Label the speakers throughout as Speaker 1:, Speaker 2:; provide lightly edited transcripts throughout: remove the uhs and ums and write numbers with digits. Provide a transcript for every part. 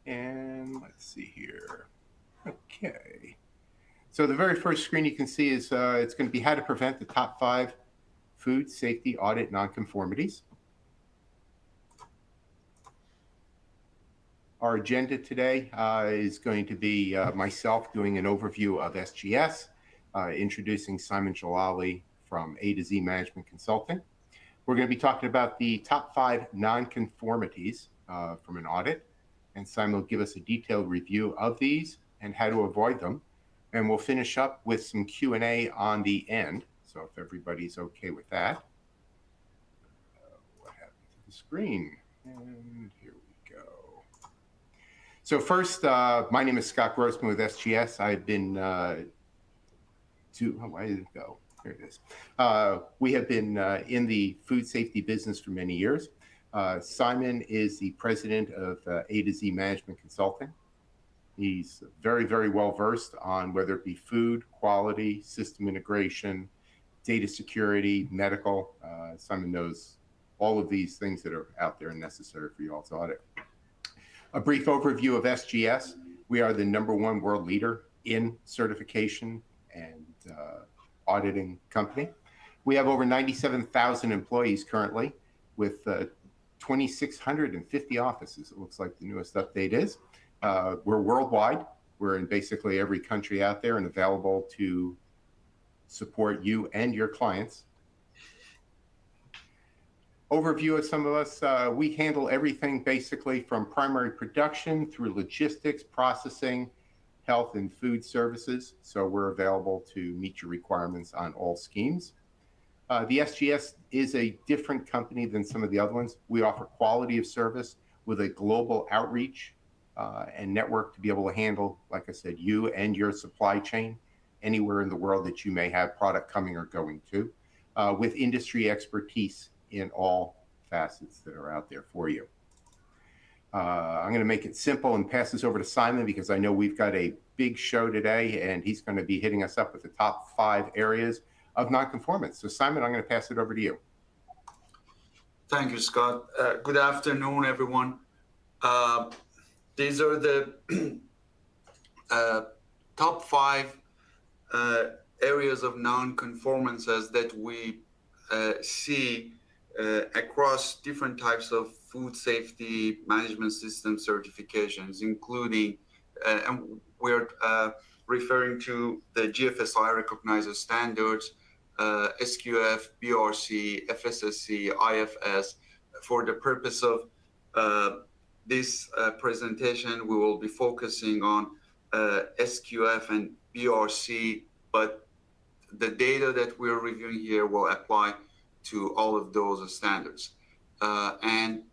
Speaker 1: And let's see here. Okay. So the very first screen you can see is it's going to be how to prevent the top 5 food safety audit nonconformities. Our agenda today is going to be myself doing an overview of SGS, introducing Simon Jalali from A to Z Management Consulting. We're going to be talking about the top 5 nonconformities from an audit, and Simon will give us a detailed review of these and how to avoid them. And we'll finish up with some Q&A on the end. So if everybody's okay with that. What happened to the screen? And here we go. So first, my name is Scott Grossman with SGS. I've been why did it go? Here it is. We have been in the food safety business for many years. Simon is the president of A to Z Management Consulting. He's very, very well versed on whether it be food, quality, system integration, data security, medical. Simon knows all of these things that are out there and necessary for y'all's audit. A brief overview of SGS. We are the #1 world leader in certification and auditing company. We have over 97,000 employees currently with 2,650 offices. It looks like the newest update is. We're worldwide. We're in basically every country out there and available to support you and your clients. Overview of some of us, we handle everything basically from primary production through logistics, processing, health and food services. So we're available to meet your requirements on all schemes. The SGS is a different company than some of the other ones. We offer quality of service with a global outreach and network to be able to handle, like I said, you and your supply chain anywhere in the world that you may have product coming or going to, with industry expertise in all facets that are out there for you. I'm going to make it simple and pass this over to Simon because I know we've got a big show today and he's going to be hitting us up with the top 5 areas of nonconformance. So Simon, I'm going to pass it over to you.
Speaker 2: Thank you, Scott. Good afternoon, everyone. These are the top 5 areas of nonconformances that we see across different types of food safety management system certifications, including, and we're referring to the GFSI recognized standards, SQF, BRC, FSSC, IFS. For the purpose of this presentation, we will be focusing on SQF and BRC, but the data that we're reviewing here will apply to all of those standards. And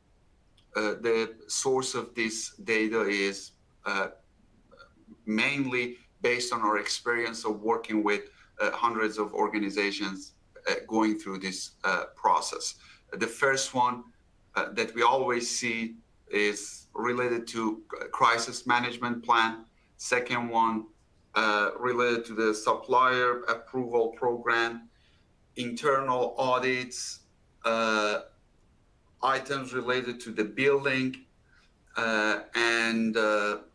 Speaker 2: the source of this data is mainly based on our experience of working with hundreds of organizations going through this process. The first one that we always see is related to crisis management plan. Second one related to the supplier approval program, internal audits, items related to the building, and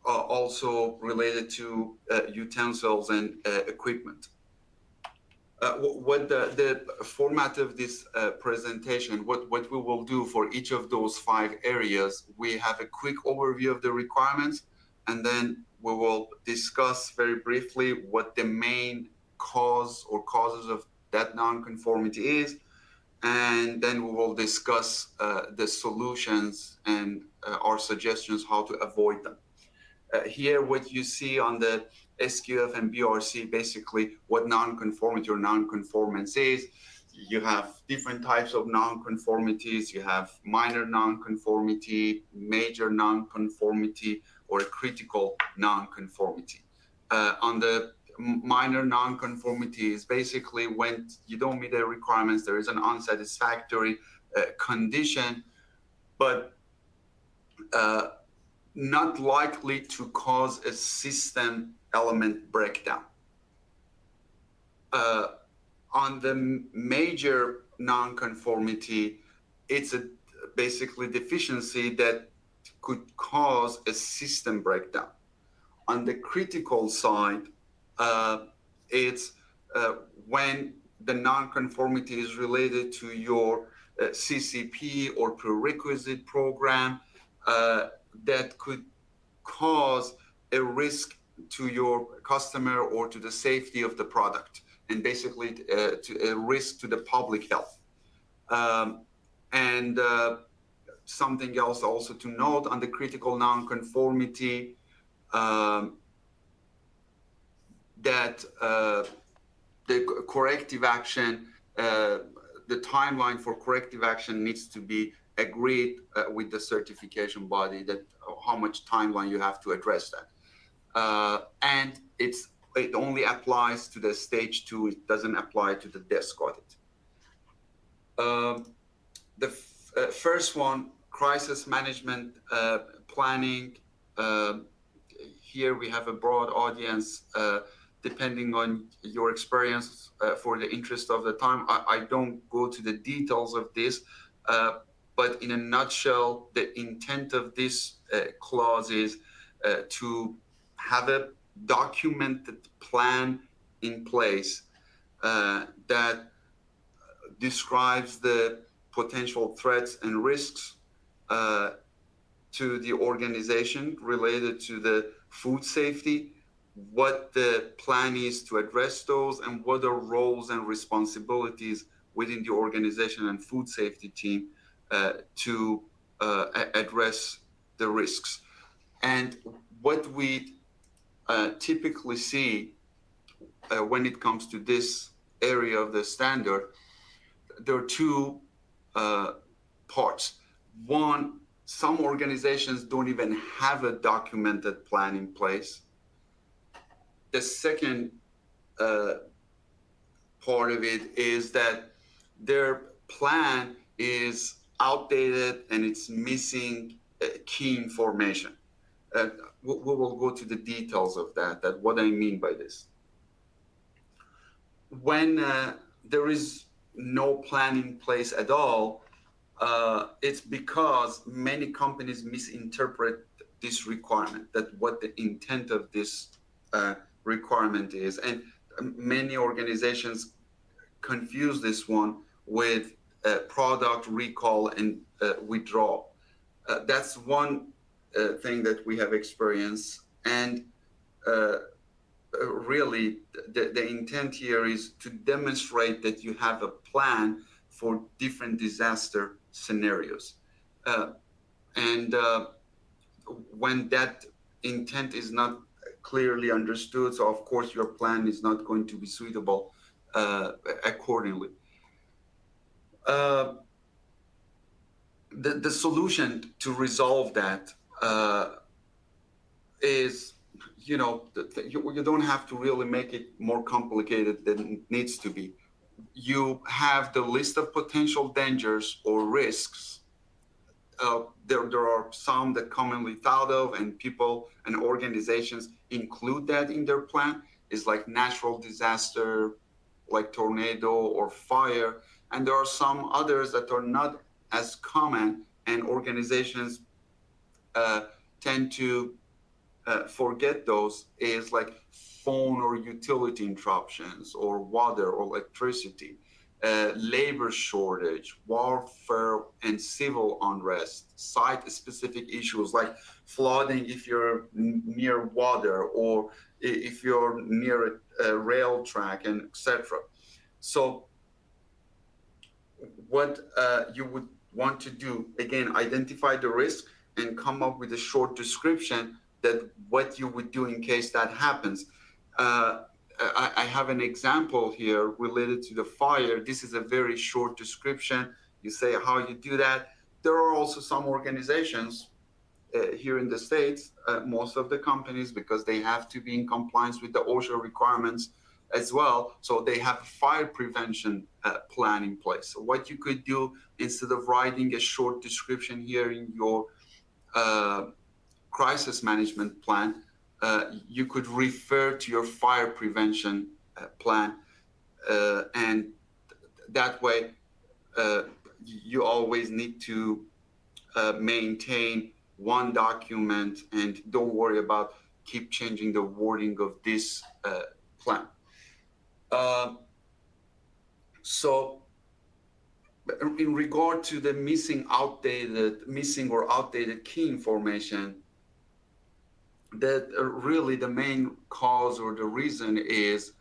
Speaker 2: also related to utensils and equipment. What the format of this presentation, what we will do for each of those 5 areas, we have a quick overview of the requirements, and then we will discuss very briefly what the main cause or causes of that nonconformity is, and then we will discuss the solutions and our suggestions how to avoid them. Here, what you see on the SQF and BRC, basically what nonconformity or nonconformance is. You have different types of nonconformities. You have minor nonconformity, major nonconformity, or a critical nonconformity. On the minor nonconformity is basically when you don't meet the requirements, there is an unsatisfactory condition, but not likely to cause a system element breakdown. On the major nonconformity, it's a basically deficiency that could cause a system breakdown. On the critical side, it's when the non-conformity is related to your CCP or prerequisite program that could cause a risk to your customer or to the safety of the product, and basically to a risk to the public health. And something else also to note on the critical non-conformity, that the corrective action, the timeline for corrective action needs to be agreed with the certification body, that how much timeline you have to address that. And it only applies to the stage 2. It doesn't apply to the desk audit. The first one, crisis management planning. Here we have a broad audience. Depending on your experience, for the interest of the time, I don't go to the details of this, but in a nutshell, the intent of this clause is to have a documented plan in place that describes the potential threats and risks to the organization related to the food safety, what the plan is to address those, and what are roles and responsibilities within the organization and food safety team to address the risks. And what we typically see when it comes to this area of the standard, there are two parts. One, some organizations don't even have a documented plan in place. The second part of it is that their plan is outdated and it's missing key information. We will go to the details of that what I mean by this. When there is no plan in place at all, it's because many companies misinterpret this requirement, that what the intent of this requirement is. And many organizations confuse this one with product recall and withdrawal. That's one thing that we have experienced. And really, the intent here is to demonstrate that you have a plan for different disaster scenarios. And when that intent is not clearly understood, so of course your plan is not going to be suitable accordingly. The solution to resolve that is, you don't have to really make it more complicated than it needs to be. You have the list of potential dangers or risks. There are some that commonly thought of, and people and organizations include that in their plan, is like natural disaster, like tornado or fire. And there are some others that are not as common, and organizations tend to forget those, is like phone or utility interruptions, or water or electricity, labor shortage, warfare and civil unrest, site-specific issues like flooding if you're near water, or if you're near a rail track, and etc. So what you would want to do, again, identify the risk and come up with a short description that what you would do in case that happens. I have an example here related to the fire. This is a very short description. You say how you do that. There are also some organizations here in the States, most of the companies, because they have to be in compliance with the OSHA requirements as well. So they have a fire prevention plan in place. So what you could do, instead of writing a short description here in your crisis management plan, you could refer to your fire prevention plan, and that way you always need to maintain one document, and don't worry about keep changing the wording of this plan. So in regard to the missing or outdated key information, that really the main cause or the reason is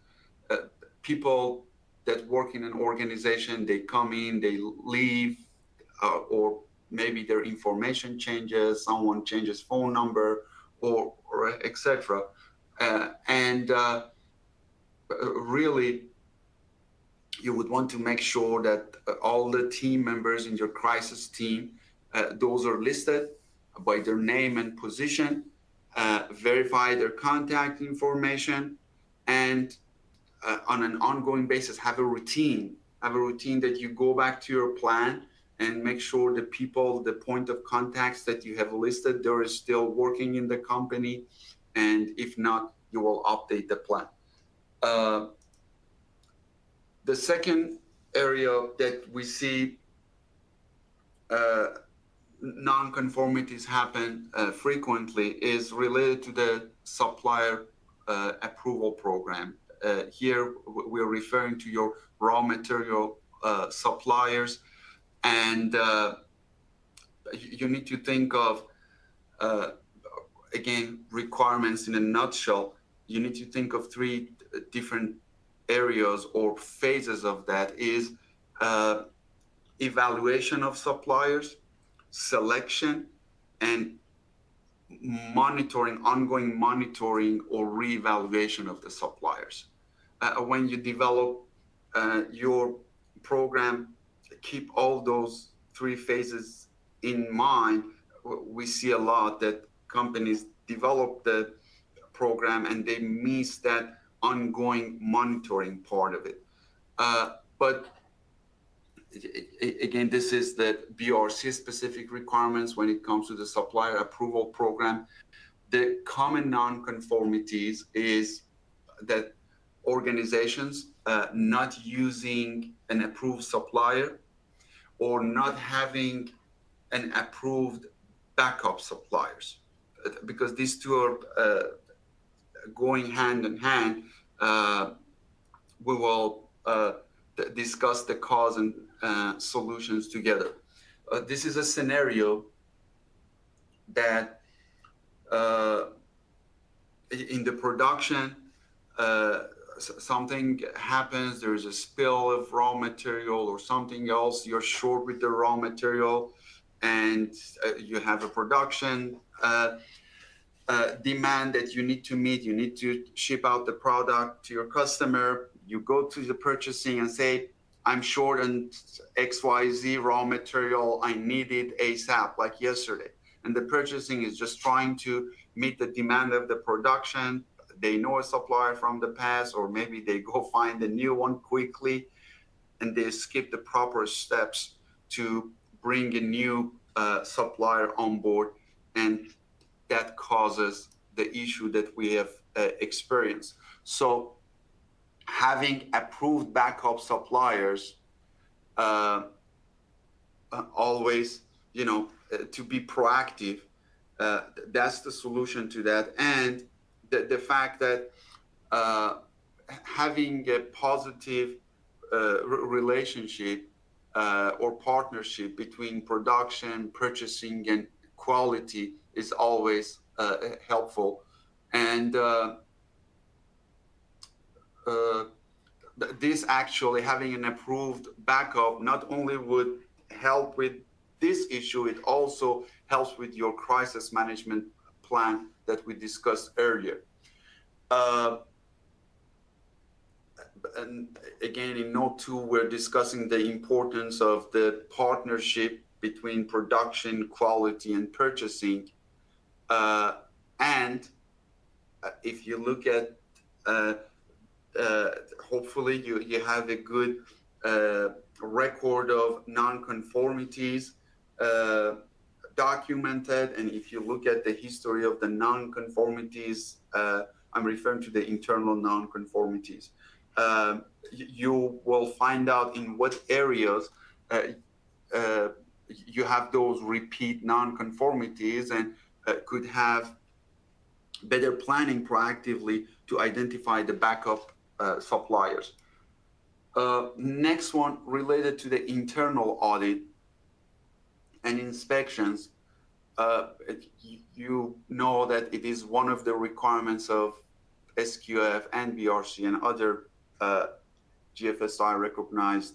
Speaker 2: people that work in an organization, they come in, they leave, or maybe their information changes, someone changes phone number, or etc. And really, you would want to make sure that all the team members in your crisis team, those are listed by their name and position, verify their contact information, and on an ongoing basis have a routine that you go back to your plan and make sure the people, the point of contacts that you have listed, they're still working in the company, and if not, you will update the plan. The second area that we see non-conformities happen frequently is related to the supplier approval program. Here we're referring to your raw material suppliers, and you need to think of, again, requirements in a nutshell. You need to think of three different areas or phases of that is evaluation of suppliers, selection, and monitoring, ongoing monitoring or reevaluation of the suppliers. When you develop your program, keep all those three phases in mind. We see a lot that companies develop the program and they miss that ongoing monitoring part of it. But again, this is the BRC specific requirements when it comes to the supplier approval program. The common non-conformities is that organizations not using an approved supplier or not having an approved backup suppliers, because these two are going hand in hand. We will discuss the cause and solutions together. This is a scenario that in the production, something happens, there's a spill of raw material or something else, you're short with the raw material, and you have a production demand that you need to meet. You need to ship out the product to your customer. You go to the purchasing and say, I'm short on XYZ raw material, I need it ASAP, like yesterday. And the purchasing is just trying to meet the demand of the production. They know a supplier from the past, or maybe they go find a new one quickly, and they skip the proper steps to bring a new supplier on board, and that causes the issue that we have experienced. So having approved backup suppliers, always, to be proactive, that's the solution to that. And the fact that having a positive relationship or partnership between production, purchasing, and quality is always helpful. And this actually, having an approved backup, not only would help with this issue, it also helps with your crisis management plan that we discussed earlier. And again, in note 2, we're discussing the importance of the partnership between production, quality, and purchasing. And if you look at, hopefully you have a good record of non-conformities documented. And if you look at the history of the non-conformities, I'm referring to the internal non-conformities, you will find out in what areas you have those repeat non-conformities and could have better planning proactively to identify the backup suppliers. Next one, related to the internal audit and inspections. You know that it is one of the requirements of SQF and BRC and other GFSI recognized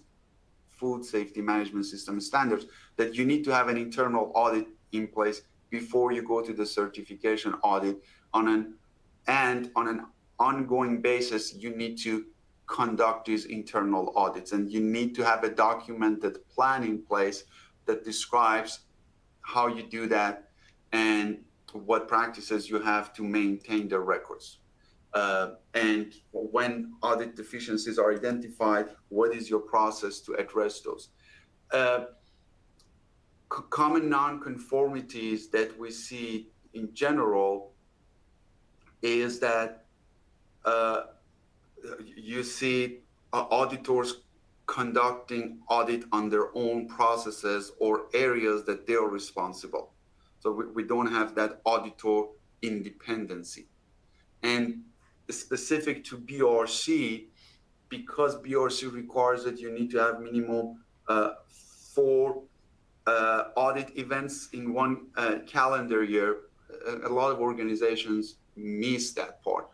Speaker 2: food safety management system standards that you need to have an internal audit in place before you go to the certification audit. On an ongoing basis, you need to conduct these internal audits, and you need to have a documented plan in place that describes how you do that and what practices you have to maintain the records. And when audit deficiencies are identified, what is your process to address those? Common non-conformities that we see in general is that you see auditors conducting audit on their own processes or areas that they are responsible. So we don't have that auditor independency. And specific to BRC, because BRC requires that you need to have minimum 4 audit events in one calendar year, a lot of organizations miss that part.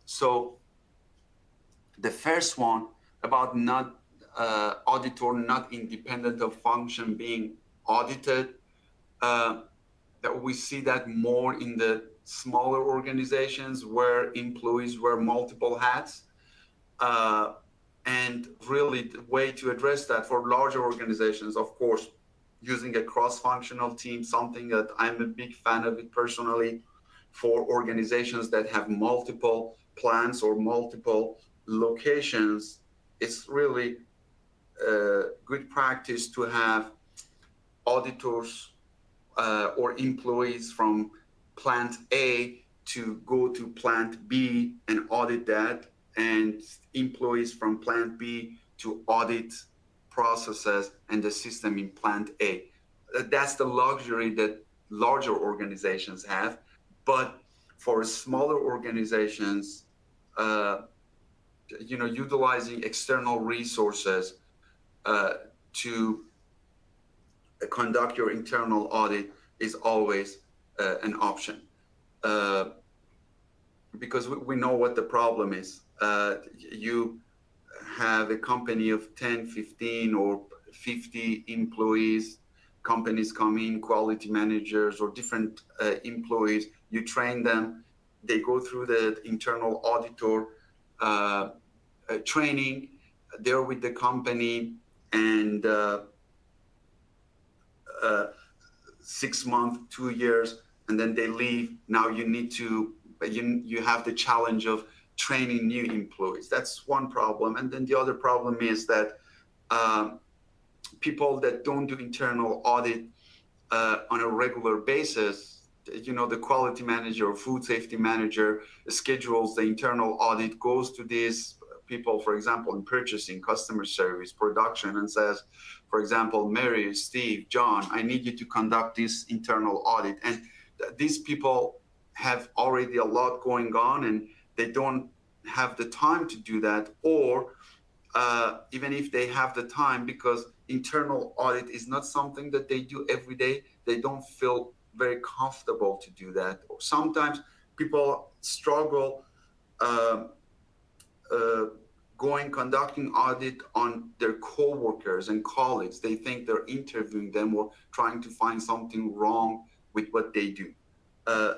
Speaker 2: So the first one about auditor not independent of function being audited, that we see that more in the smaller organizations where employees wear multiple hats. And really the way to address that for larger organizations, of course, using a cross-functional team, something that I'm a big fan of it personally. For organizations that have multiple plants or multiple locations, it's really good practice to have auditors or employees from plant A to go to plant B and audit that, and employees from plant B to audit processes and the system in plant A. That's the luxury that larger organizations have. But for smaller organizations, utilizing external resources to conduct your internal audit is always an option. Because we know what the problem is. You have a company of 10, 15, or 50 employees. Companies come in, quality managers or different employees. You train them. They go through the internal auditor training. They're with the company, and 6 months, 2 years, and then they leave. Now you have the challenge of training new employees. That's one problem. And then the other problem is that people that don't do internal audit on a regular basis, the quality manager or food safety manager schedules the internal audit, goes to these people, for example, in purchasing, customer service, production, and says, for example, Mary, Steve, John, I need you to conduct this internal audit. And these people have already a lot going on, and they don't have the time to do that. Or even if they have the time, because internal audit is not something that they do every day, they don't feel very comfortable to do that. Or sometimes people struggle conducting audit on their co-workers and colleagues. They think they're interviewing them or trying to find something wrong with what they do.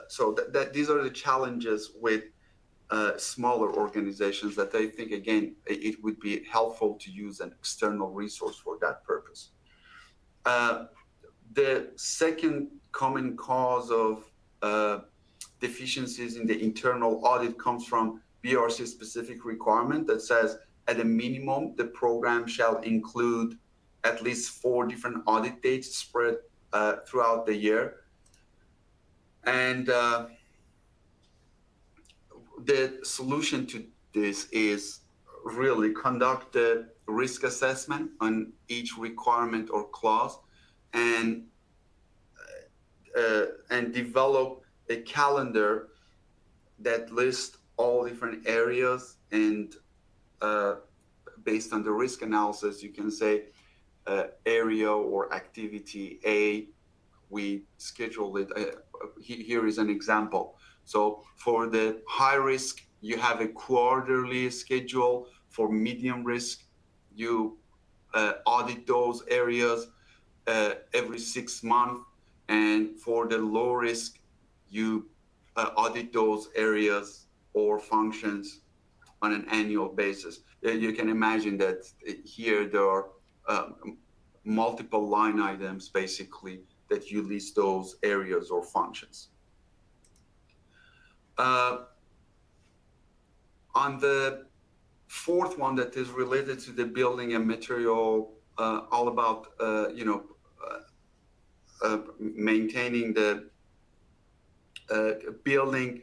Speaker 2: So these are the challenges with smaller organizations that I think, again, it would be helpful to use an external resource for that purpose. The second common cause of deficiencies in the internal audit comes from BRC specific requirement that says at a minimum, the program shall include at least 4 different audit dates spread throughout the year. And the solution to this is really conduct the risk assessment on each requirement or clause and develop a calendar that lists all different areas, and based on the risk analysis, you can say area or activity A, we schedule it. Here is an example. So for the high risk, you have a quarterly schedule. For medium risk, you audit those areas every 6 months. And for the low risk, you audit those areas or functions on an annual basis. You can imagine that here there are multiple line items basically that you list those areas or functions. On the fourth one that is related to the building and material, all about maintaining the building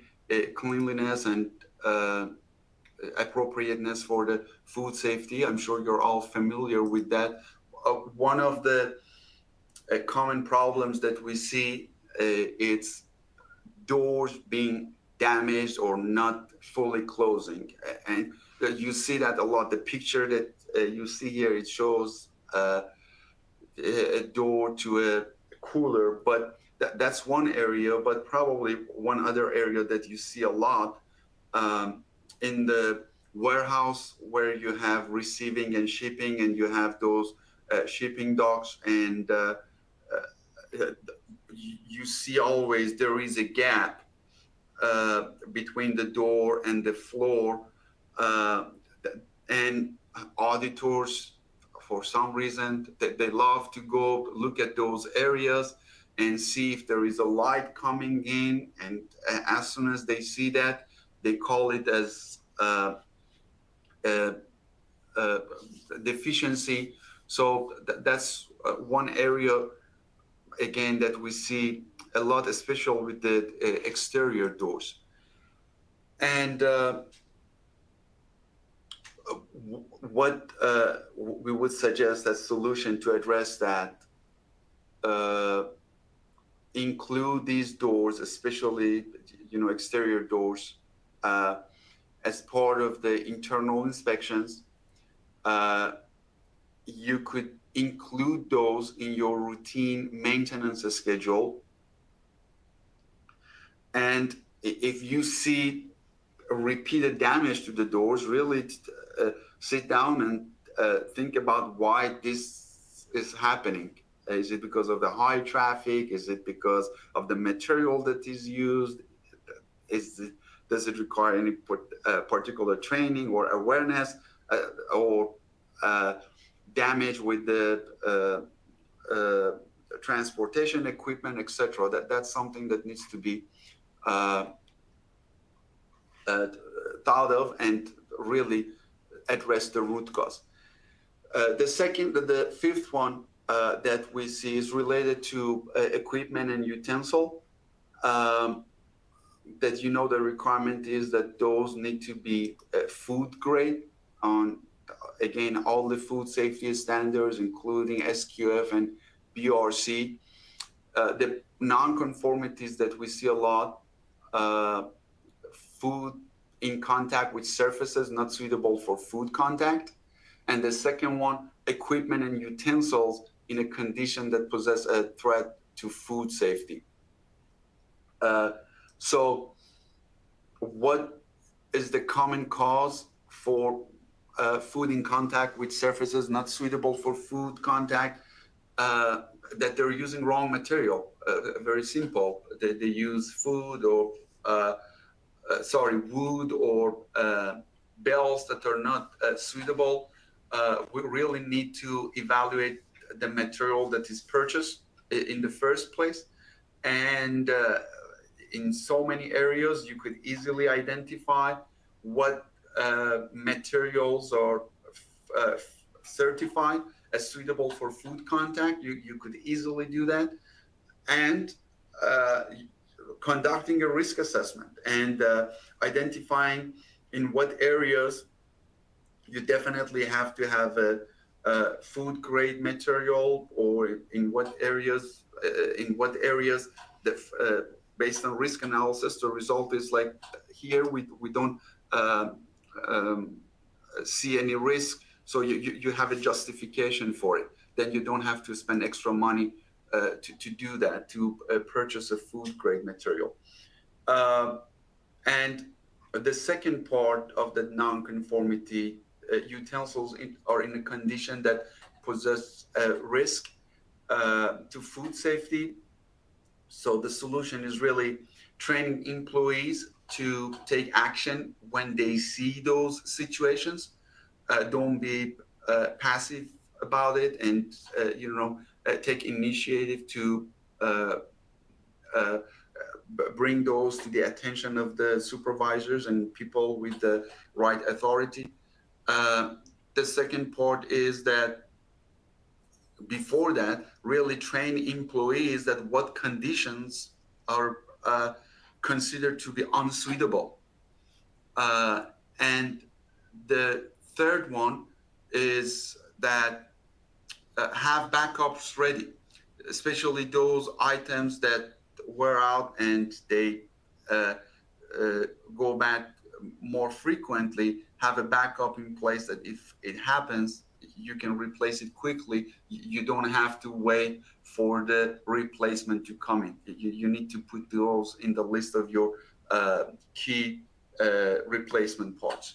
Speaker 2: cleanliness and appropriateness for the food safety. I'm sure you're all familiar with that. One of the common problems that we see it's doors being damaged or not fully closing, and you see that a lot. The picture that you see here, it shows a door to a cooler, but that's one area. But probably one other area that you see a lot in the warehouse, where you have receiving and shipping, and you have those shipping docks, and you see always there is a gap between the door and the floor, and auditors, for some reason, they love to go look at those areas and see if there is a light coming in, and as soon as they see that, they call it as deficiency. So that's one area, again, that we see a lot, especially with the exterior doors. And what we would suggest as solution to address that, include these doors, especially exterior doors, as part of the internal inspections. You could include those in your routine maintenance schedule. And if you see repeated damage to the doors, really sit down and think about why this is happening. Is it because of the high traffic? Is it because of the material that is used? Does it require any particular training or awareness, or damage with the transportation equipment, etc.? That's something that needs to be thought of and really address the root cause. The fifth one that we see is related to equipment and utensil. That the requirement is that those need to be food grade on, again, all the food safety standards, including SQF and BRC. The non-conformities that we see a lot, food in contact with surfaces not suitable for food contact. And the second one, equipment and utensils in a condition that possess a threat to food safety. So what is the common cause for food in contact with surfaces not suitable for food contact? That they're using wrong material. Very simple. They use wood or bells that are not suitable. We really need to evaluate the material that is purchased in the first place. And in so many areas, you could easily identify what materials are certified as suitable for food contact. You could easily do that. And conducting a risk assessment and identifying in what areas you definitely have to have a food grade material, or in what areas that based on risk analysis, the result is like here we don't see any risk, so you have a justification for it. Then you don't have to spend extra money to do that, to purchase a food grade material. And the second part of the non-conformity, utensils are in a condition that possess risk to food safety. So the solution is really training employees to take action when they see those situations. Don't be passive about it, and take initiative to bring those to the attention of the supervisors and people with the right authority. The second part is that before that, really train employees that what conditions are considered to be unsuitable. And the third one is that have backups ready, especially those items that wear out and they go back more frequently. Have a backup in place that if it happens, you can replace it quickly. You don't have to wait for the replacement to come in. You need to put those in the list of your key replacement parts.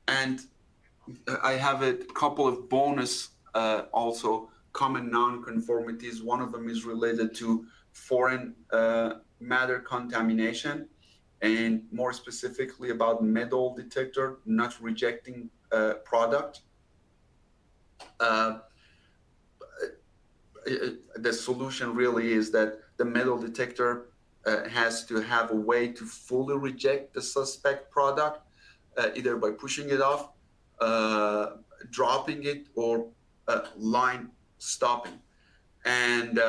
Speaker 2: And I have a couple of bonus also common non-conformities. One of them is related to foreign matter contamination, and more specifically about metal detector not rejecting product. The solution really is that the metal detector has to have a way to fully reject the suspect product, either by pushing it off, dropping it, or line stopping. And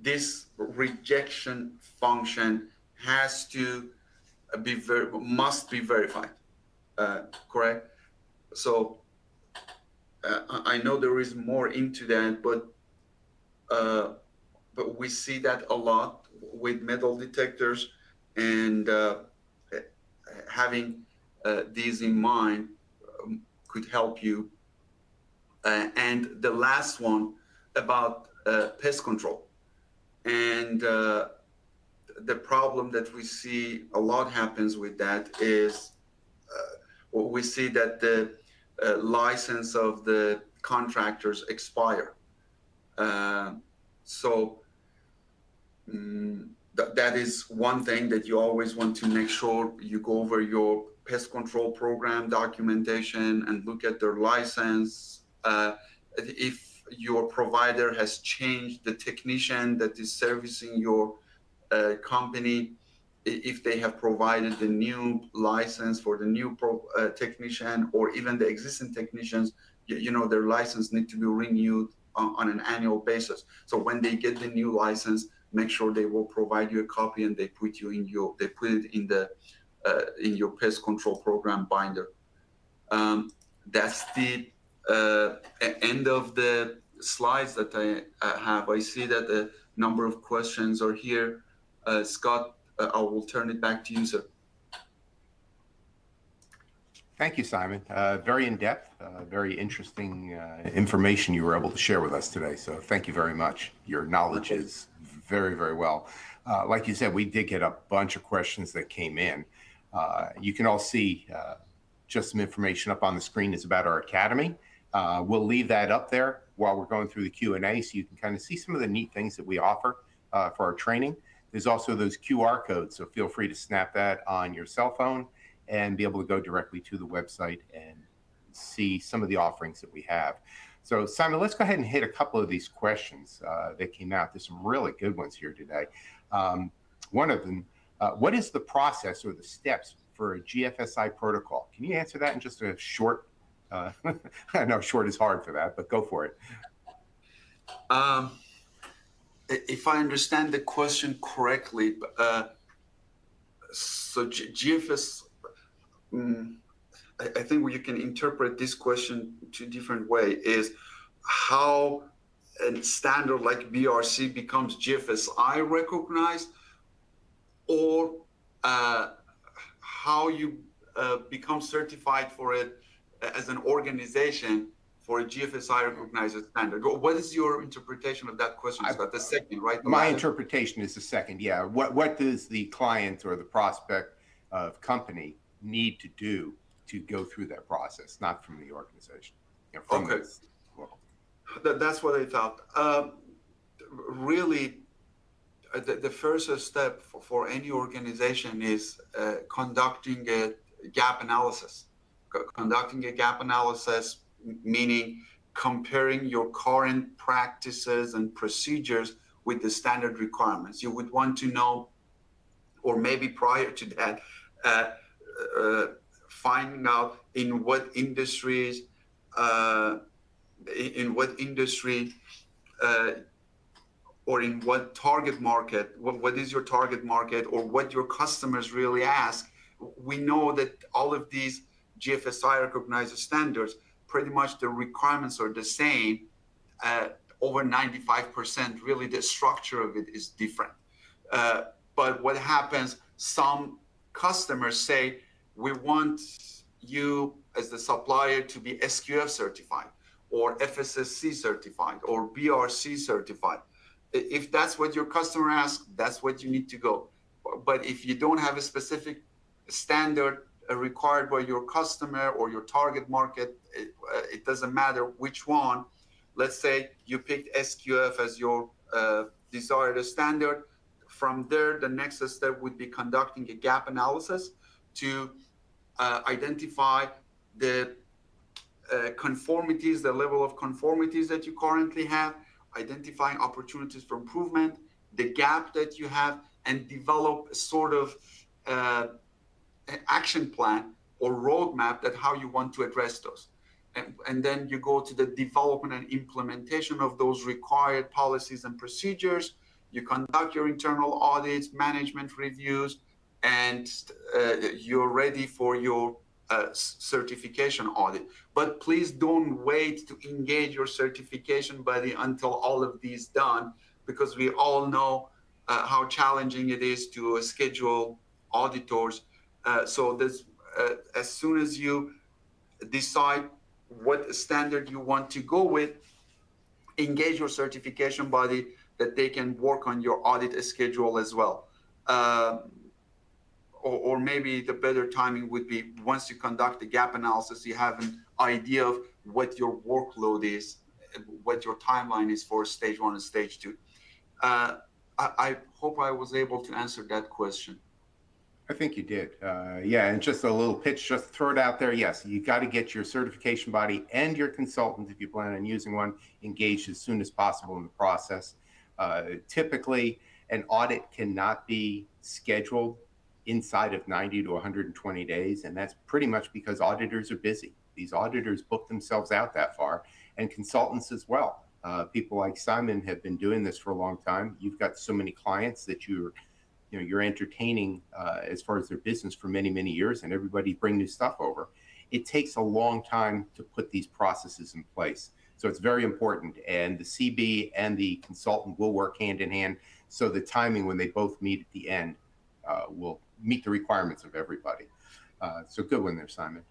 Speaker 2: this rejection function has to must be verified, correct? So I know there is more into that, but we see that a lot with metal detectors, and having these in mind could help you. And the last one about pest control. And the problem that we see a lot happens with that is we see that the license of the contractors expire. So that is one thing that you always want to make sure you go over your pest control program documentation and look at their license. If your provider has changed the technician that is servicing your company, if they have provided the new license for the new technician, or even the existing technicians, their license need to be renewed on an annual basis. So when they get the new license, make sure they will provide you a copy, and they put it in your pest control program binder. That's the end of the slides that I have. I see that a number of questions are here. Scott, I will turn it back to you, sir.
Speaker 1: Thank you, Simon. Very in-depth, very interesting information you were able to share with us today. So thank you very much. Your knowledge is very, very well. Like you said, we did get a bunch of questions that came in. You can all see just some information up on the screen is about our academy. We'll leave that up there while we're going through the Q&A, so you can kind of see some of the neat things that we offer for our training. There's also those QR codes, so feel free to snap that on your cell phone and be able to go directly to the website and see some of the offerings that we have. So Simon, let's go ahead and hit a couple of these questions that came out. There's some really good ones here today. One of them, what is the process or the steps for a GFSI protocol? Can you answer that in just a short, I know short is hard for that, but go for it.
Speaker 2: If I understand the question correctly, so GFS, I think you can interpret this question two different way is how a standard like BRC becomes GFSI recognized, or how you become certified for it as an organization for a GFSI recognized standard. What is your interpretation of that question, Scott? The second, right?
Speaker 1: My interpretation is the second, yeah. What does the client or the prospect of company need to do to go through that process, not from the organization? You know, from
Speaker 2: okay.
Speaker 1: The
Speaker 2: That's what I thought. Really, the first step for any organization is conducting a gap analysis. Conducting a gap analysis, meaning comparing your current practices and procedures with the standard requirements. You would want to know, or maybe prior to that, finding out in what industries, or in what target market, what is your target market, or what your customers really ask. We know that all of these GFSI recognized standards, pretty much the requirements are the same. Over 95%, really the structure of it is different. But what happens, some customers say, we want you as the supplier to be SQF certified, or FSSC certified, or BRC certified. If that's what your customer asks, that's what you need to go. But if you don't have a specific standard required by your customer or your target market, it doesn't matter which one. Let's say you picked SQF as your desired standard. From there, the next step would be conducting a gap analysis to identify the conformities, the level of conformities that you currently have, identifying opportunities for improvement, the gap that you have, and develop a sort of action plan or roadmap that how you want to address those. And then you go to the development and implementation of those required policies and procedures. You conduct your internal audits, management reviews, and you're ready for your certification audit. But please don't wait to engage your certification body until all of these done, because we all know how challenging it is to schedule auditors. So this, as soon as you decide what standard you want to go with, engage your certification body that they can work on your audit schedule as well. Or maybe the better timing would be once you conduct the gap analysis, you have an idea of what your workload is, what your timeline is for stage 1 and stage 2. I hope I was able to answer that question.
Speaker 1: I think you did. Yeah, and just a little pitch, just throw it out there. Yes, you got to get your certification body and your consultant, if you plan on using one, engaged as soon as possible in the process. Typically, an audit cannot be scheduled inside of 90 to 120 days, and that's pretty much because auditors are busy. These auditors book themselves out that far, and consultants as well. People like Simon have been doing this for a long time. You've got so many clients that you're entertaining as far as their business for many, many years, and everybody bring new stuff over. It takes a long time to put these processes in place. So it's very important. And the CB and the consultant will work hand in hand. So the timing when they both meet at the end will meet the requirements of everybody. So good one there, Simon.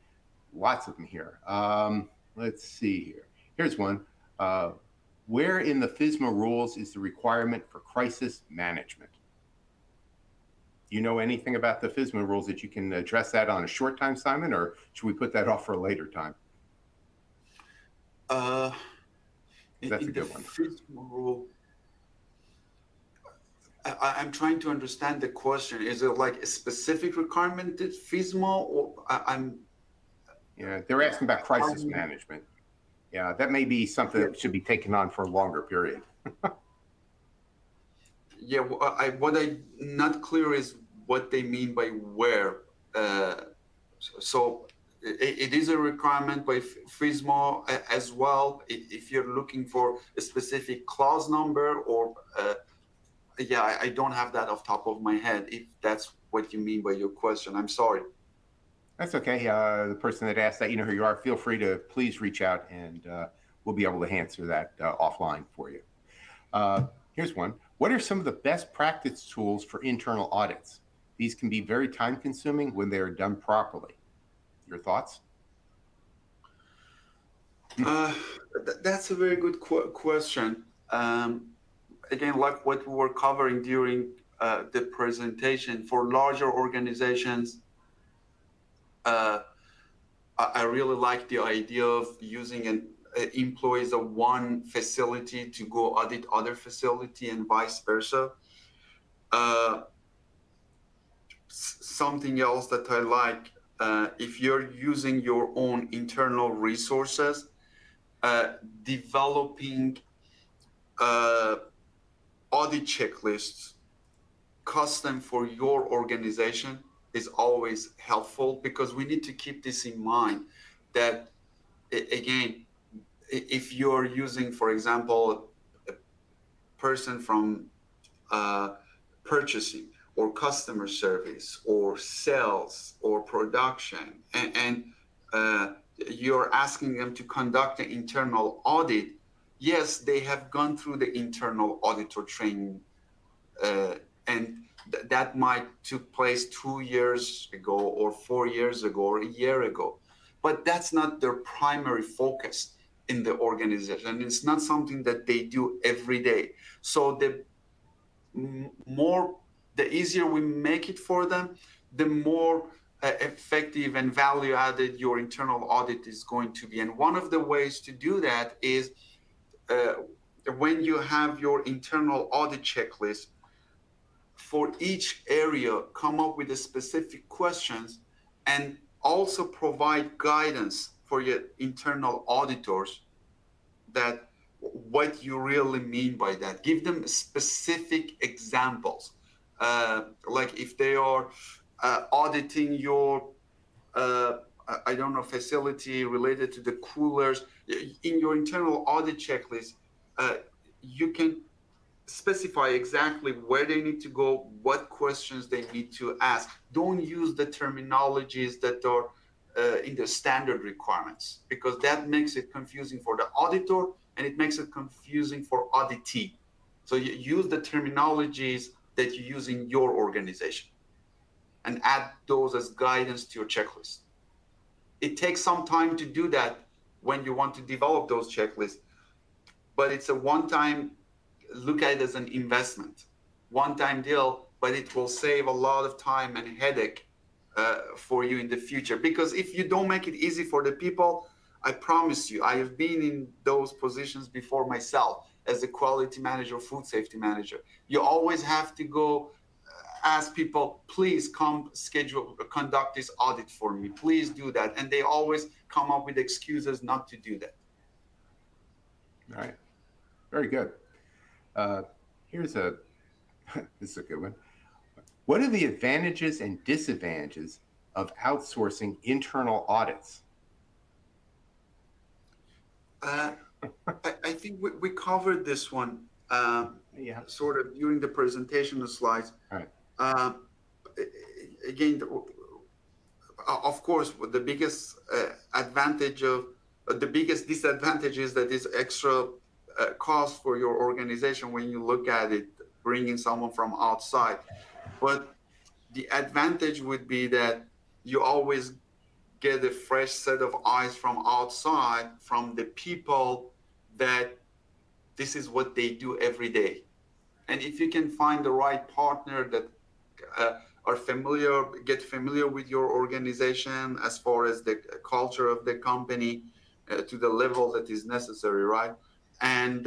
Speaker 1: Lots of them here. Let's see here. Here's one. Where in the FSMA rules is the requirement for crisis management? Do you know anything about the FSMA rules that you can address that on a short time, Simon, or should we put that off for a later time? That's a good one.
Speaker 2: FSMA rule, I'm trying to understand the question. Is it like a specific requirement that FSMA, or
Speaker 1: Yeah, they're asking about crisis management. Yeah, that may be something that should be taken on for a longer period.
Speaker 2: Yeah, what I'm not clear is what they mean by where. So it is a requirement by FSMA as well. If you're looking for a specific clause number, or yeah, I don't have that off top of my head. If that's what you mean by your question, I'm sorry.
Speaker 1: That's okay. The person that asked that, you know who you are. Feel free to please reach out, and we'll be able to answer that offline for you. Here's one. What are some of the best practice tools for internal audits? These can be very time consuming when they are done properly. Your thoughts?
Speaker 2: That's a very good question. Again, like what we were covering during the presentation, for larger organizations, I really like the idea of using employees of one facility to go audit other facility and vice versa. Something else that I like, if you're using your own internal resources, developing audit checklists custom for your organization is always helpful, because we need to keep this in mind that, again, if you're using, for example, a person from purchasing or customer service or sales or production, and you're asking them to conduct an internal audit, yes, they have gone through the internal auditor training, and that might took place 2 years ago or 4 years ago or a year ago, but that's not their primary focus in the organization, and it's not something that they do every day. So the easier we make it for them, the more effective and value added your internal audit is going to be. And one of the ways to do that is when you have your internal audit checklist, for each area, come up with the specific questions and also provide guidance for your internal auditors that what you really mean by that. Give them specific examples. Like if they are auditing your, I don't know, facility related to the coolers, in your internal audit checklist, you can specify exactly where they need to go, what questions they need to ask. Don't use the terminologies that are in the standard requirements, because that makes it confusing for the auditor and it makes it confusing for auditee. So you use the terminologies that you use in your organization and add those as guidance to your checklist. It takes some time to do that when you want to develop those checklists, but it's a one-time, look at it as an investment, one-time deal, but it will save a lot of time and headache for you in the future. Because if you don't make it easy for the people, I promise you, I have been in those positions before myself as a quality manager, food safety manager. You always have to go ask people, please come conduct this audit for me. Please do that. And they always come up with excuses not to do that.
Speaker 1: All right. Very good. Here's this is a good one. What are the advantages and disadvantages of outsourcing internal audits?
Speaker 2: I think we covered this one sort of during the presentation of slides.
Speaker 1: All right.
Speaker 2: Again, of course, the biggest the biggest disadvantage is that it's extra cost for your organization when you look at it, bringing someone from outside. But the advantage would be that you always get a fresh set of eyes from outside, from the people that this is what they do every day. And if you can find the right partner that are get familiar with your organization as far as the culture of the company to the level that is necessary, right? And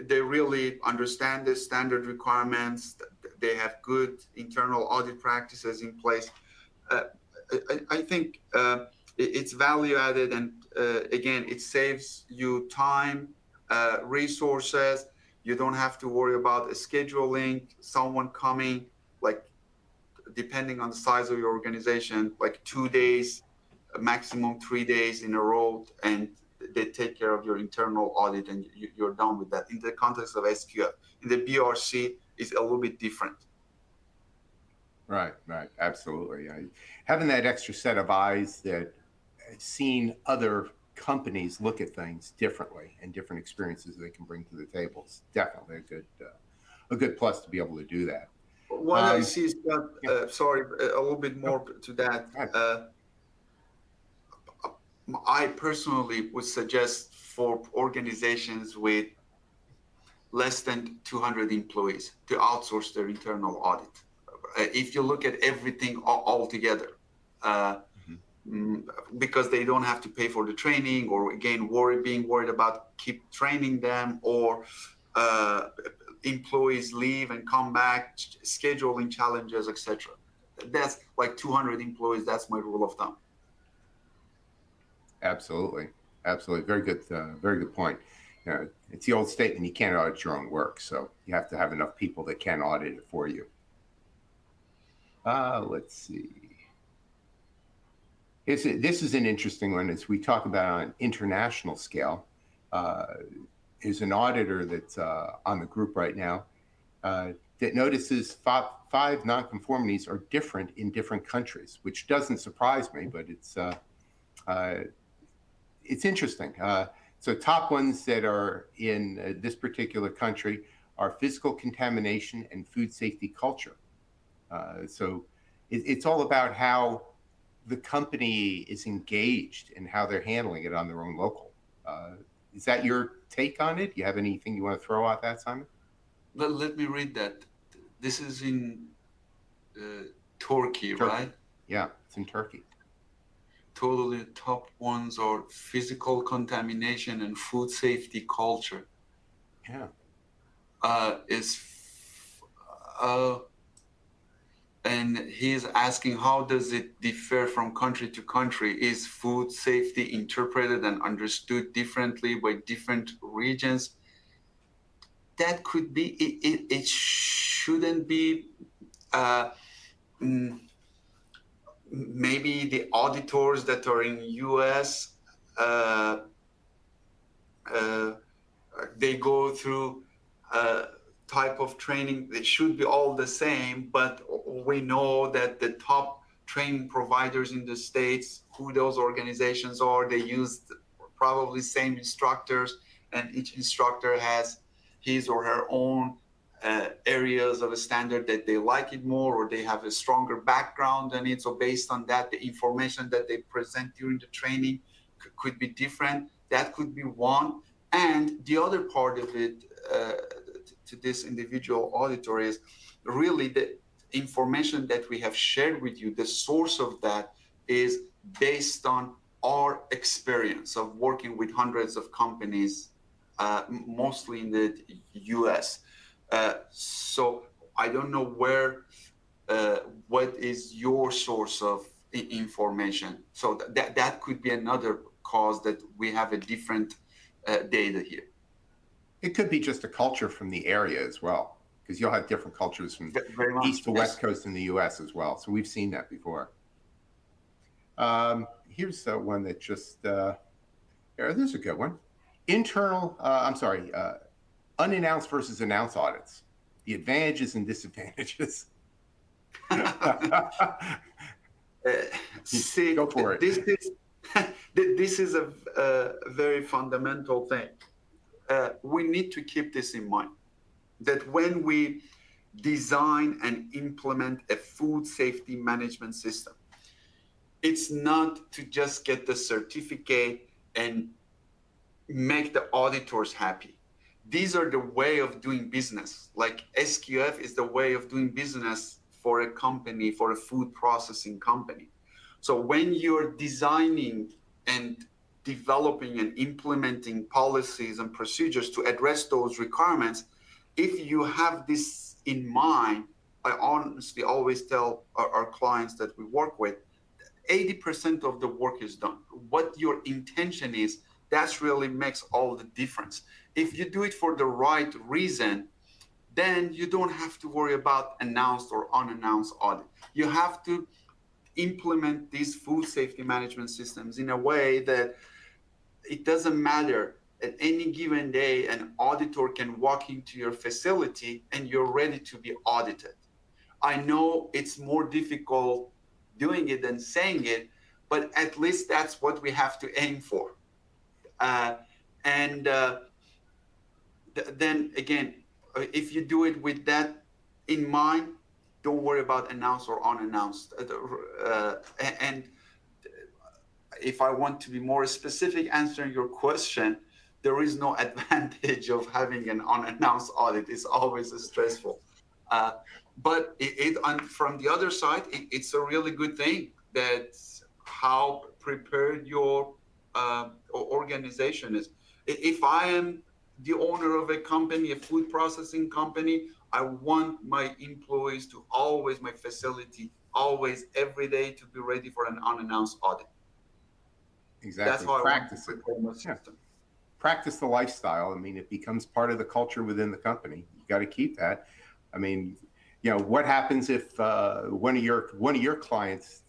Speaker 2: they really understand the standard requirements. They have good internal audit practices in place. I think it's value added, and again, it saves you time, resources. You don't have to worry about scheduling someone coming, like depending on the size of your organization, like 2 days, maximum 3 days in a row, and they take care of your internal audit and you're done with that. In the context of SQF, in the BRC, it's a little bit different.
Speaker 1: Right, right, absolutely. Having that extra set of eyes that seen other companies look at things differently and different experiences they can bring to the table is definitely a good plus to be able to do that.
Speaker 2: What I see is that,
Speaker 1: Yeah,
Speaker 2: sorry, a little bit
Speaker 1: no,
Speaker 2: more to that.
Speaker 1: go ahead.
Speaker 2: I personally would suggest for organizations with less than 200 employees to outsource their internal audit. If you look at everything all together, uh,
Speaker 1: Mhm.
Speaker 2: because they don't have to pay for the training, or again, being worried about keep training them, or uh, employees leave and come back, scheduling challenges, etc. That's like 200 employees. That's my rule of thumb.
Speaker 1: Absolutely, absolutely. Very good point. It's the old statement: you can't audit your own work, so you have to have enough people that can audit it for you. Let's see. This is an interesting one as we talk about on an international scale. Uh, is an auditor that's on the group right now that notices five nonconformities are different in different countries, which doesn't surprise me, but it's interesting. So top ones that are in this particular country are physical contamination and food safety culture. So it's all about how the company is engaged and how they're handling it on their own local. Is that your take on it? Do you have anything you want to throw out that, Simon?
Speaker 2: Let me read that. This is in Turkey,
Speaker 1: Turkey.
Speaker 2: right?
Speaker 1: Yeah, it's in Turkey.
Speaker 2: Totally top ones are physical contamination and food safety culture.
Speaker 1: Yeah.
Speaker 2: Is and he's asking, how does it differ from country to country? Is food safety interpreted and understood differently by different regions? That could be it shouldn't be uh, maybe the auditors that are in US, uh, uh, they go through type of training. They should be all the same, but we know that the top training providers in the States, who those organizations are, they use probably same instructors, and each instructor has his or her own areas of a standard that they like it more, or they have a stronger background in it. So based on that, the information that they present during the training could be different. That could be one. And the other part of it to this individual auditor is really the information that we have shared with you. The source of that is based on our experience of working with hundreds of companies, mostly in the US. So I don't know what is your source of information. So that could be another cause that we have a different data here.
Speaker 1: It could be just a culture from the area as well, because you'll have different cultures from
Speaker 2: Very much,
Speaker 1: east to west coast in the US as well. So we've seen that before. Here's one that just, this is a good one. Unannounced versus announced audits, the advantages and disadvantages.
Speaker 2: See,
Speaker 1: Go for it.
Speaker 2: This is a very fundamental thing. We need to keep this in mind, that when we design and implement a food safety management system, it's not to just get the certificate and make the auditors happy. These are the way of doing business. Like SQF is the way of doing business for a company, for a food processing company. So when you're designing and developing and implementing policies and procedures to address those requirements, if you have this in mind, I honestly always tell our clients that we work with, 80% of the work is done. What your intention is, that really makes all the difference. If you do it for the right reason, then you don't have to worry about announced or unannounced audit. You have to implement these food safety management systems in a way that it doesn't matter. At any given day, an auditor can walk into your facility and you're ready to be audited. I know it's more difficult doing it than saying it, but at least that's what we have to aim for. And then again, if you do it with that in mind, don't worry about announced or unannounced. And if I want to be more specific answering your question, there is no advantage of having an unannounced audit. It's always stressful. But from the other side, it's a really good thing that how prepared your organization is. If I am the owner of a company, a food processing company, I want my employees to always, my facility, always, every day to be ready for an unannounced audit.
Speaker 1: Exactly.
Speaker 2: That's how
Speaker 1: Practice
Speaker 2: I want to prepare my system.
Speaker 1: Practice the lifestyle. I mean, it becomes part of the culture within the company. You got to keep that. I mean, you know, what happens if one of your clients,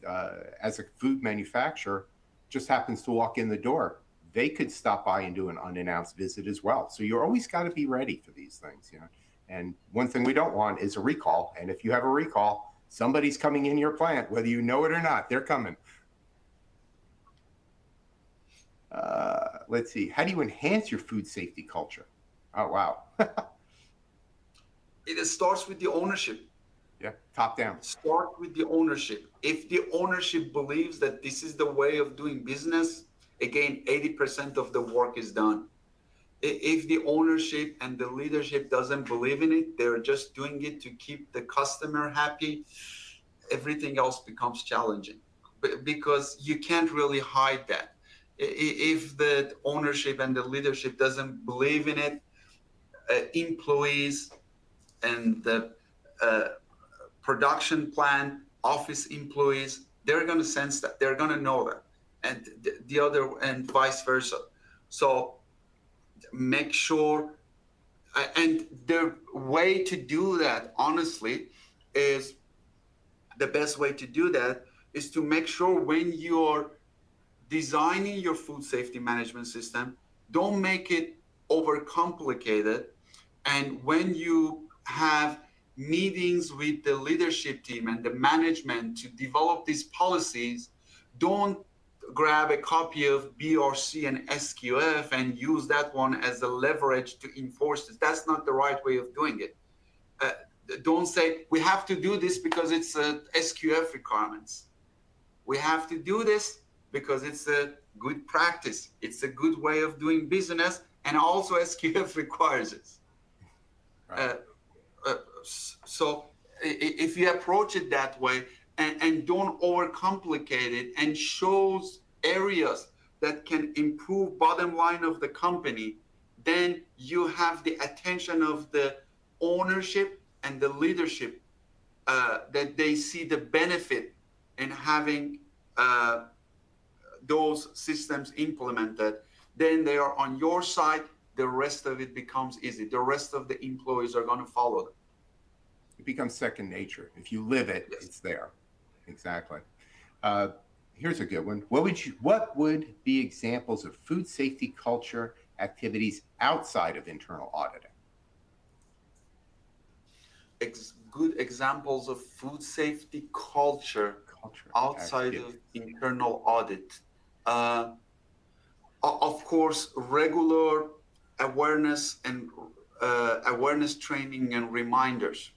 Speaker 1: as a food manufacturer, just happens to walk in the door? They could stop by and do an unannounced visit as well. So you're always got to be ready for these things, you know. And one thing we don't want is a recall. And if you have a recall, somebody's coming in your plant, whether you know it or not, they're coming. Let's see. How do you enhance your food safety culture? Oh, wow.
Speaker 2: It starts with the ownership.
Speaker 1: Yeah, top down.
Speaker 2: Start with the ownership. If the ownership believes that this is the way of doing business, again, 80% of the work is done. If the ownership and the leadership doesn't believe in it, they're just doing it to keep the customer happy, everything else becomes challenging because you can't really hide that. If the ownership and the leadership doesn't believe in it, employees and the production plant, office employees, they're going to sense that, they're going to know that, and the other, and vice versa. So make sure, and the way to do that, honestly, is the best way to do that is to make sure when you're designing your food safety management system, don't make it overcomplicated. And when you have meetings with the leadership team and the management to develop these policies, don't grab a copy of BRC and SQF and use that one as a leverage to enforce this. That's not the right way of doing it. Don't say, we have to do this because it's SQF requirements. We have to do this because it's a good practice. It's a good way of doing business, and also SQF requires it. Right. So if you approach it that way and don't overcomplicate it and shows areas that can improve bottom line of the company, then you have the attention of the ownership and the leadership, that they see the benefit in having those systems implemented. Then they are on your side. The rest of it becomes easy. The rest of the employees are going to follow them.
Speaker 1: It becomes second nature. If you live it, yes. It's there. Exactly. Here's a good one. What would be examples of food safety culture activities outside of internal auditing?
Speaker 2: Good examples of food safety culture outside activities. Of internal audit. Of course, regular awareness and awareness training and reminders.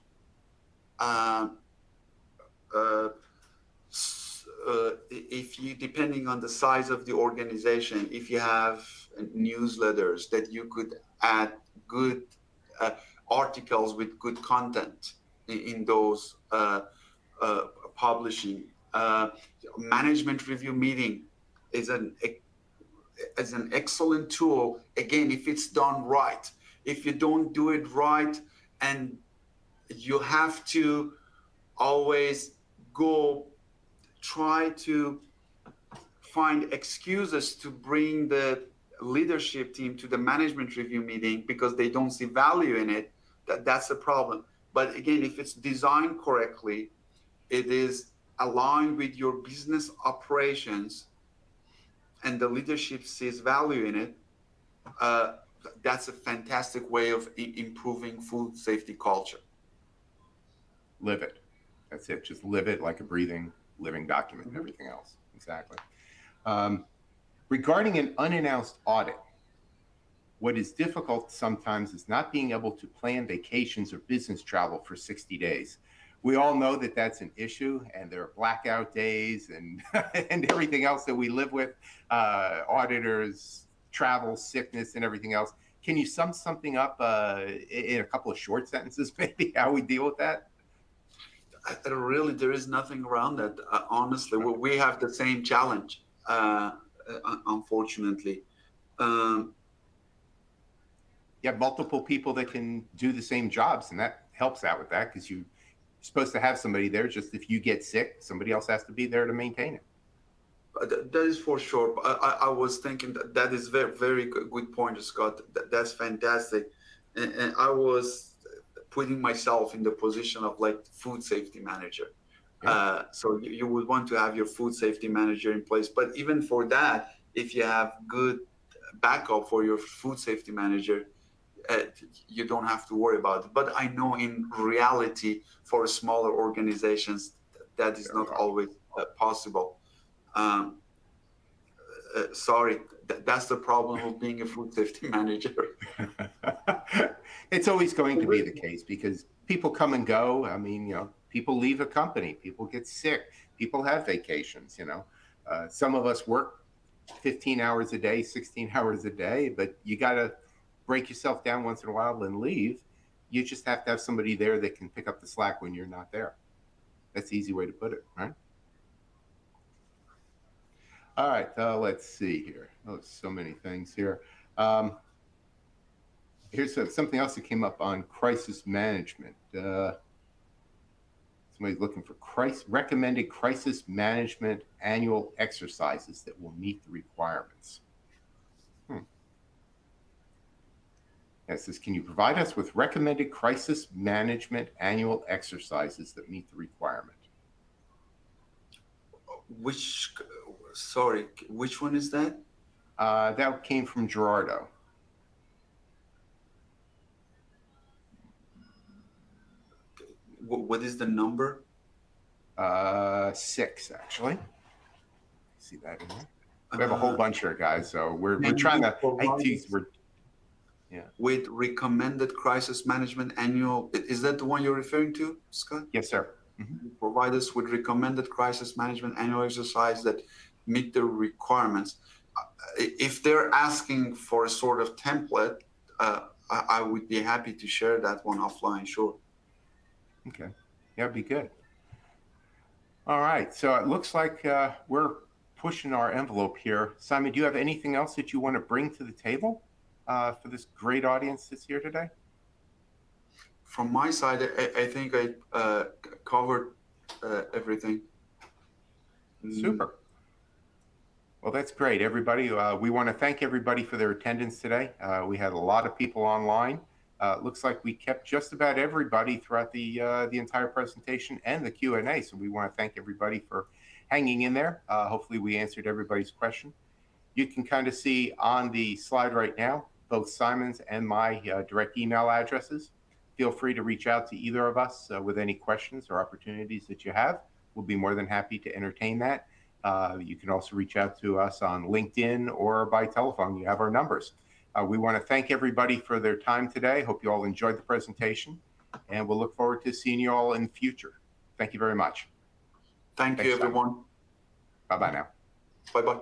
Speaker 2: If you, depending on the size of the organization, if you have newsletters that you could add good articles with good content in those publishing. Management review meeting is an excellent tool, again, if it's done right. If you don't do it right, and you have to always go try to find excuses to bring the leadership team to the management review meeting because they don't see value in it, that's a problem. But again, if it's designed correctly, it is aligned with your business operations, and the leadership sees value in it, that's a fantastic way of improving food safety culture.
Speaker 1: Live it. That's it. Just live it like a breathing, living document and everything else. Exactly. Regarding an unannounced audit, what is difficult sometimes is not being able to plan vacations or business travel for 60 days. We all know that that's an issue, and there are blackout days and, and everything else that we live with, auditors, travel, sickness, and everything else. Can you sum something up in a couple of short sentences, maybe, how we deal with that?
Speaker 2: Really, there is nothing around that. Honestly, we have the same challenge, unfortunately.
Speaker 1: You have multiple people that can do the same jobs, and that helps out with that, because you're supposed to have somebody there. Just if you get sick, somebody else has to be there to maintain it.
Speaker 2: That is for sure. I was thinking that is very, very good point, Scott. That's fantastic. And I was putting myself in the position of like food safety manager.
Speaker 1: Yeah.
Speaker 2: So you would want to have your food safety manager in place. But even for that, if you have good backup for your food safety manager, you don't have to worry about it. But I know in reality, for smaller organizations, that is not always possible. Sorry, that's the problem of being a food safety manager.
Speaker 1: It's always going to be the case, because people come and go. I mean, you know, people leave a company, people get sick, people have vacations, you know. Some of us work 15 hours a day, 16 hours a day, but you got to break yourself down once in a while and leave. You just have to have somebody there that can pick up the slack when you're not there. That's the easy way to put it, right? All right, let's see here. Oh, so many things here. Here's something else that came up on crisis management. Somebody's looking for recommended crisis management annual exercises that will meet the requirements. It says, can you provide us with recommended crisis management annual exercises that meet the requirement?
Speaker 2: Which one is that?
Speaker 1: That came from Gerardo.
Speaker 2: What is the number?
Speaker 1: 6, actually. See that in there? We have a whole bunch here, guys. So we're trying to. Yeah.
Speaker 2: With recommended crisis management annual, is that the one you're referring to, Scott?
Speaker 1: Yes, sir. Mm-hmm.
Speaker 2: Provide us with recommended crisis management annual exercise that meet the requirements. If they're asking for a sort of template, I would be happy to share that one offline, sure.
Speaker 1: Okay, that'd be good. All right, so it looks like we're pushing our envelope here. Simon, do you have anything else that you want to bring to the table for this great audience that's here today?
Speaker 2: From my side, I think I covered everything.
Speaker 1: Super. Well, that's great, everybody. We want to thank everybody for their attendance today. We had a lot of people online. Looks like we kept just about everybody throughout the entire presentation and the Q&A. So we want to thank everybody for hanging in there. Hopefully we answered everybody's question. You can kind of see on the slide right now, both Simon's and my direct email addresses. Feel free to reach out to either of us with any questions or opportunities that you have. We'll be more than happy to entertain that. You can also reach out to us on LinkedIn or by telephone. You have our numbers. We want to thank everybody for their time today. Hope you all enjoyed the presentation, and we'll look forward to seeing you all in the future. Thank you very much.
Speaker 2: Thanks, you, everyone.
Speaker 1: Bye-bye now.
Speaker 2: Bye-bye.